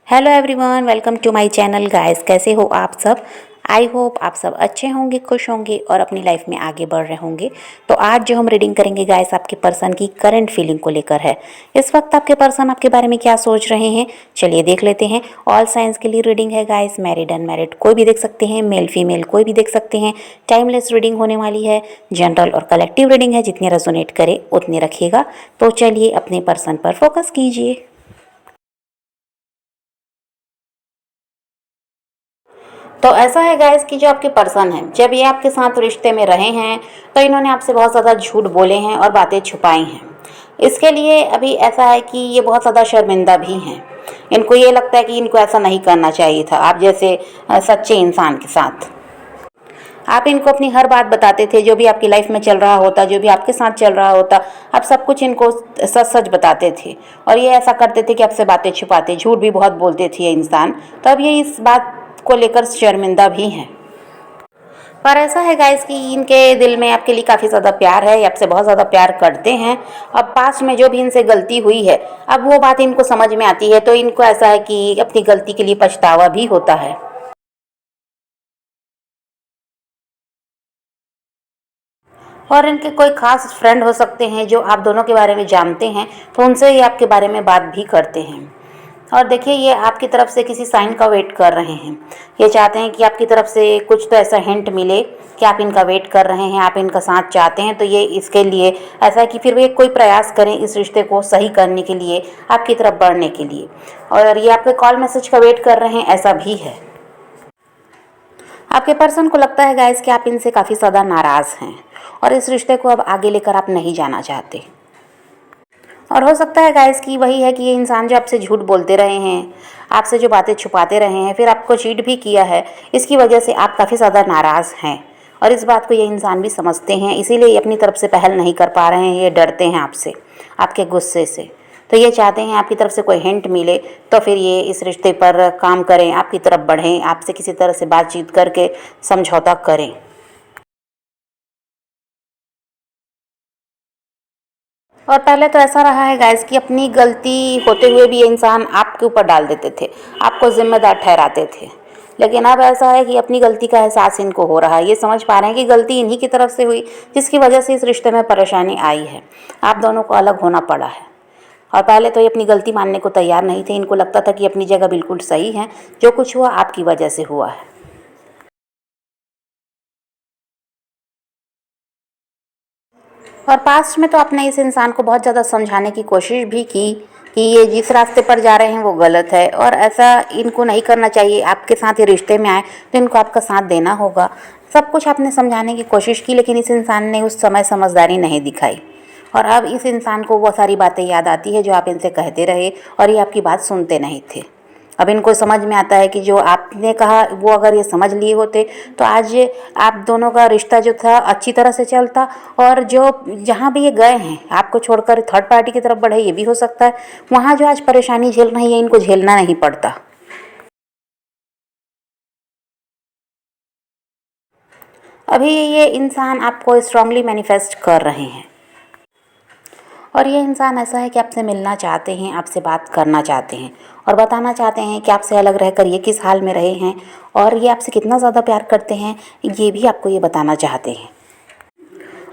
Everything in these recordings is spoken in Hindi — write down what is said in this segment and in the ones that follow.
Hello everyone, welcome to my channel guys. कैसे हो आप सब? आई होप आप सब अच्छे होंगे, खुश होंगे और अपनी लाइफ में आगे बढ़ रहे होंगे। तो आज जो हम रीडिंग करेंगे गाइस, आपके पर्सन की करंट फीलिंग को लेकर है। इस वक्त आपके पर्सन आपके बारे में क्या सोच रहे हैं, चलिए देख लेते हैं। ऑल साइंस के लिए रीडिंग है गाइस, मैरिड अनमैरिड कोई भी देख सकते हैं, मेल फीमेल कोई भी देख सकते हैं। टाइमलेस रीडिंग होने वाली है, जनरल और कलेक्टिव रीडिंग है, जितने रेजोनेट करे उतने रखिएगा। तो चलिए अपने पर्सन पर फोकस कीजिए। तो ऐसा है गाइस कि जो आपके पर्सन हैं, जब ये आपके साथ रिश्ते में रहे हैं तो इन्होंने आपसे बहुत ज़्यादा झूठ बोले हैं और बातें छुपाई हैं। इसके लिए अभी ऐसा है कि ये बहुत ज़्यादा शर्मिंदा भी हैं। इनको ये लगता है कि इनको ऐसा नहीं करना चाहिए था आप जैसे सच्चे इंसान के साथ। आप इनको अपनी हर बात बताते थे, जो भी आपकी लाइफ में चल रहा होता, जो भी आपके साथ चल रहा होता, आप सब कुछ इनको सच सच बताते थे। और ये ऐसा करते थे कि आपसे बातें छुपाते, झूठ भी बहुत बोलते थे ये इंसान। तो अब ये इस बात को लेकर शर्मिंदा भी हैं। पर ऐसा है गाइस कि इनके दिल में आपके लिए काफ़ी ज़्यादा प्यार है, ये आपसे बहुत ज़्यादा प्यार करते हैं। अब पास्ट में जो भी इनसे गलती हुई है, अब वो बात इनको समझ में आती है, तो इनको ऐसा है कि अपनी गलती के लिए पछतावा भी होता है। और इनके कोई खास फ्रेंड हो सकते हैं जो आप दोनों के बारे में जानते हैं, तो उनसे ये आपके बारे में बात भी करते हैं। और देखिए, ये आपकी तरफ से किसी साइन का वेट कर रहे हैं। ये चाहते हैं कि आपकी तरफ से कुछ तो ऐसा हिंट मिले कि आप इनका वेट कर रहे हैं, आप इनका साथ चाहते हैं। तो ये इसके लिए ऐसा है कि फिर वे कोई प्रयास करें इस रिश्ते को सही करने के लिए, आपकी तरफ बढ़ने के लिए। और ये आपके कॉल मैसेज का वेट कर रहे हैं, ऐसा भी है। आपके पर्सन को लगता है गाइस कि आप इनसे काफ़ी ज़्यादा नाराज़ हैं और इस रिश्ते को अब आगे लेकर आप नहीं जाना चाहते। और हो सकता है गाइस कि वही है कि ये इंसान जो आपसे झूठ बोलते रहे हैं, आपसे जो बातें छुपाते रहे हैं, फिर आपको चीट भी किया है, इसकी वजह से आप काफ़ी ज़्यादा नाराज़ हैं। और इस बात को ये इंसान भी समझते हैं, इसीलिए ये अपनी तरफ से पहल नहीं कर पा रहे हैं। ये डरते हैं आपसे, आपके गुस्से से। तो ये चाहते हैं आपकी तरफ से कोई हिंट मिले, तो फिर ये इस रिश्ते पर काम करें, आपकी तरफ बढ़ें, आपसे किसी तरह से बातचीत करके समझौता करें। और पहले तो ऐसा रहा है गाइस कि अपनी गलती होते हुए भी ये इंसान आपके ऊपर डाल देते थे, आपको जिम्मेदार ठहराते थे। लेकिन अब ऐसा है कि अपनी गलती का एहसास इनको हो रहा है। ये समझ पा रहे हैं कि गलती इन्हीं की तरफ से हुई, जिसकी वजह से इस रिश्ते में परेशानी आई है, आप दोनों को अलग होना पड़ा है। और पहले तो ये अपनी गलती मानने को तैयार नहीं थे। इनको लगता था कि अपनी जगह बिल्कुल सही है, जो कुछ हुआ आपकी वजह से हुआ है। और पास्ट में तो आपने इस इंसान को बहुत ज़्यादा समझाने की कोशिश भी की कि ये जिस रास्ते पर जा रहे हैं वो गलत है और ऐसा इनको नहीं करना चाहिए। आपके साथ ये रिश्ते में आए तो इनको आपका साथ देना होगा। सब कुछ आपने समझाने की कोशिश की, लेकिन इस इंसान ने उस समय समझदारी नहीं दिखाई। और अब इस इंसान को वो सारी बातें याद आती है जो आप इनसे कहते रहे, और ये आपकी बात सुनते नहीं थे। अब इनको समझ में आता है कि जो आपने कहा वो अगर ये समझ लिए होते तो आज आप दोनों का रिश्ता जो था अच्छी तरह से चलता। और जो जहाँ भी ये गए हैं, आपको छोड़कर थर्ड पार्टी की तरफ बढ़े, ये भी हो सकता है। वहाँ जो आज परेशानी झेल रही है, इनको झेलना नहीं पड़ता। अभी ये इंसान आपको स्ट्रांगली मैनिफेस्ट कर रहे हैं। और ये इंसान ऐसा है कि आपसे मिलना चाहते हैं, आपसे बात करना चाहते हैं और बताना चाहते हैं कि आपसे अलग रहकर ये किस हाल में रहे हैं और ये आपसे कितना ज़्यादा प्यार करते हैं, ये भी आपको ये बताना चाहते हैं।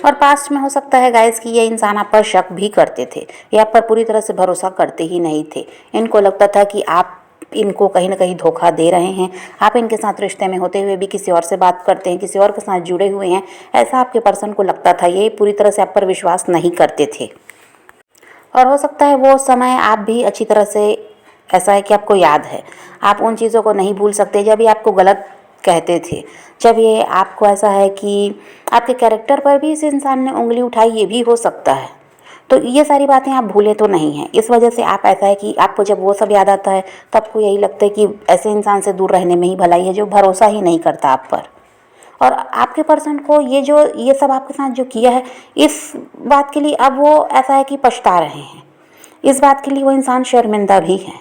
और पास्ट में हो सकता है गाइस कि ये इंसान आप पर शक भी करते थे, ये आप पर पूरी तरह से भरोसा करते ही नहीं थे। इनको लगता था कि आप इनको कहीं ना कहीं धोखा दे रहे हैं, आप इनके साथ रिश्ते में होते हुए भी किसी और से बात करते हैं, किसी और के साथ जुड़े हुए हैं, ऐसा आपके पर्सन को लगता था। ये पूरी तरह से आप पर विश्वास नहीं करते थे। और हो सकता है वो समय आप भी अच्छी तरह से, ऐसा है कि आपको याद है, आप उन चीज़ों को नहीं भूल सकते जब ये आपको गलत कहते थे, जब ये आपको, ऐसा है कि आपके कैरेक्टर पर भी इस इंसान ने उंगली उठाई, ये भी हो सकता है। तो ये सारी बातें आप भूले तो नहीं हैं। इस वजह से आप, ऐसा है कि आपको जब वो सब याद आता है तो आपको यही लगता है कि ऐसे इंसान से दूर रहने में ही भलाई है जो भरोसा ही नहीं करता आप पर। और आपके पर्सन को ये सब आपके साथ जो किया है, इस बात के लिए अब वो, ऐसा है कि पछता रहे हैं। इस बात के लिए वो इंसान शर्मिंदा भी है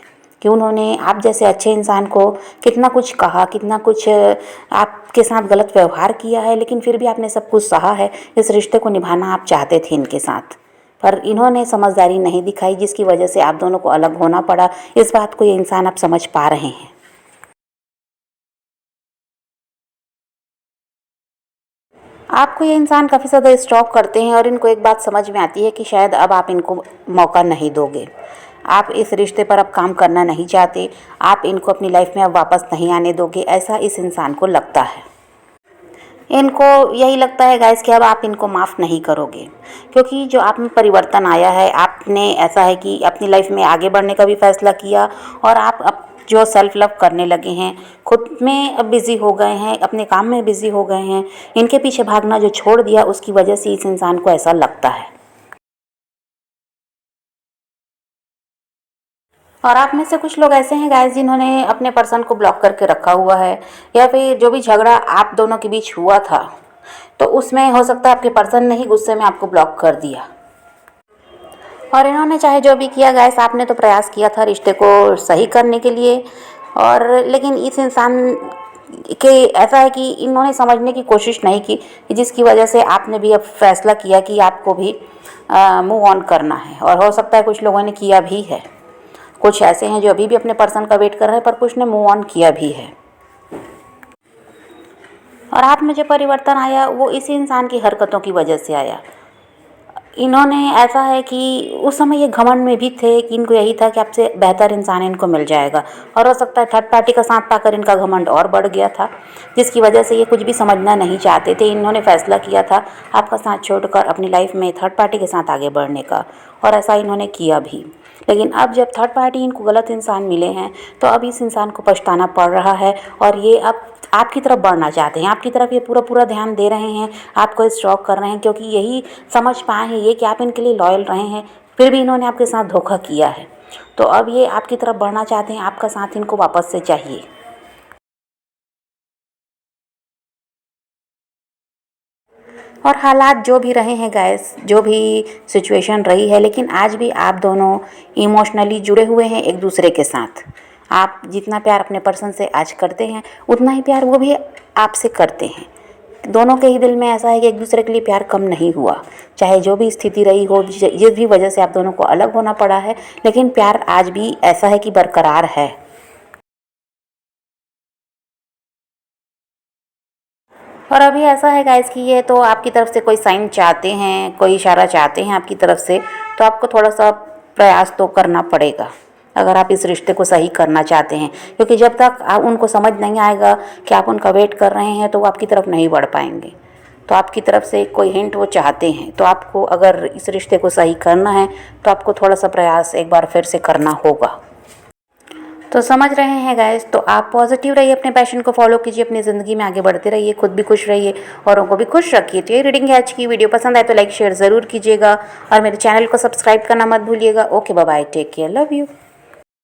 कि उन्होंने आप जैसे अच्छे इंसान को कितना कुछ कहा, कितना कुछ आपके साथ गलत व्यवहार किया है, लेकिन फिर भी आपने सब कुछ सहा है। इस रिश्ते को निभाना आप चाहते थे इनके साथ, पर इन्होंने समझदारी नहीं दिखाई, जिसकी वजह से आप दोनों को अलग होना पड़ा। इस बात को ये इंसान आप समझ पा रहे हैं। आपको ये इंसान काफ़ी ज़्यादा स्टॉक करते हैं और इनको एक बात समझ में आती है कि शायद अब आप इनको मौका नहीं दोगे। आप इस रिश्ते पर अब काम करना नहीं चाहते, आप इनको अपनी लाइफ में अब वापस नहीं आने दोगे, ऐसा इस इंसान को लगता है। इनको यही लगता है गाइस कि अब आप इनको माफ़ नहीं करोगे, क्योंकि जो आप में परिवर्तन आया है, आपने ऐसा है कि अपनी लाइफ में आगे बढ़ने का भी फैसला किया और आप अब जो सेल्फ लव करने लगे हैं, खुद में अब बिज़ी हो गए हैं, अपने काम में बिज़ी हो गए हैं। इनके पीछे भागना जो छोड़ दिया, उसकी वजह से इस इंसान को ऐसा लगता है। और आप में से कुछ लोग ऐसे हैं गाइस जिन्होंने अपने पर्सन को ब्लॉक करके रखा हुआ है, या फिर जो भी झगड़ा आप दोनों के बीच हुआ था तो उसमें हो सकता है आपके पर्सन ने ही गुस्से में आपको ब्लॉक कर दिया। और इन्होंने चाहे जो भी किया गाइस, आपने तो प्रयास किया था रिश्ते को सही करने के लिए, और लेकिन इस इंसान के ऐसा है कि इन्होंने समझने की कोशिश नहीं की, जिसकी वजह से आपने भी अब फैसला किया कि आपको भी मूव ऑन करना है। और हो सकता है कुछ लोगों ने किया भी है, कुछ ऐसे हैं जो अभी भी अपने पर्सन का वेट कर रहे हैं, पर कुछ ने मूव ऑन किया भी है। और आप में जो परिवर्तन आया वो इसी इंसान की हरकतों की वजह से आया। इन्होंने ऐसा है कि उस समय ये घमंड में भी थे कि इनको यही था कि आपसे बेहतर इंसान इनको मिल जाएगा, और हो सकता है थर्ड पार्टी का साथ पाकर इनका घमंड और बढ़ गया था, जिसकी वजह से ये कुछ भी समझना नहीं चाहते थे। इन्होंने फैसला किया था आपका साथ छोड़कर अपनी लाइफ में थर्ड पार्टी के साथ आगे बढ़ने का, और ऐसा इन्होंने किया भी। लेकिन अब जब थर्ड पार्टी इनको गलत इंसान मिले हैं तो अब इस इंसान को पछताना पड़ रहा है, और ये अब आपकी तरफ बढ़ना चाहते हैं, आपकी तरफ ये पूरा पूरा ध्यान दे रहे हैं, आपको स्टॉक कर रहे हैं, क्योंकि यही समझ पाए हैं ये कि आप इनके लिए लॉयल रहे हैं, फिर भी इन्होंने आपके साथ धोखा किया है। तो अब ये आपकी तरफ बढ़ना चाहते हैं, आपका साथ इनको वापस से चाहिए। और हालात जो भी रहे हैं गाइस, जो भी सिचुएशन रही है, लेकिन आज भी आप दोनों इमोशनली जुड़े हुए हैं एक दूसरे के साथ। आप जितना प्यार अपने पर्सन से आज करते हैं, उतना ही प्यार वो भी आपसे करते हैं। दोनों के ही दिल में ऐसा है कि एक दूसरे के लिए प्यार कम नहीं हुआ, चाहे जो भी स्थिति रही हो, जिस भी वजह से आप दोनों को अलग होना पड़ा है, लेकिन प्यार आज भी ऐसा है कि बरकरार है। और अभी ऐसा है गाइस कि ये तो आपकी तरफ से कोई साइन चाहते हैं, कोई इशारा चाहते हैं आपकी तरफ से, तो आपको थोड़ा सा प्रयास तो करना पड़ेगा अगर आप इस रिश्ते को सही करना चाहते हैं, क्योंकि जब तक आप उनको समझ नहीं आएगा कि आप उनका वेट कर रहे हैं तो वो आपकी तरफ नहीं बढ़ पाएंगे। तो आपकी तरफ से कोई हिंट वो चाहते हैं, तो आपको अगर इस रिश्ते को सही करना है तो आपको थोड़ा सा प्रयास एक बार फिर से करना होगा। तो समझ रहे हैं गाइस, तो आप पॉजिटिव रहिए, अपने पैशन को फॉलो कीजिए, अपनी ज़िंदगी में आगे बढ़ते रहिए, खुद भी खुश रहिए, औरों को भी खुश रखिए। तो ये रीडिंग है आज की। वीडियो पसंद आए तो लाइक शेयर ज़रूर कीजिएगा और मेरे चैनल को सब्सक्राइब करना मत भूलिएगा। Okay bye bye, take care, love you.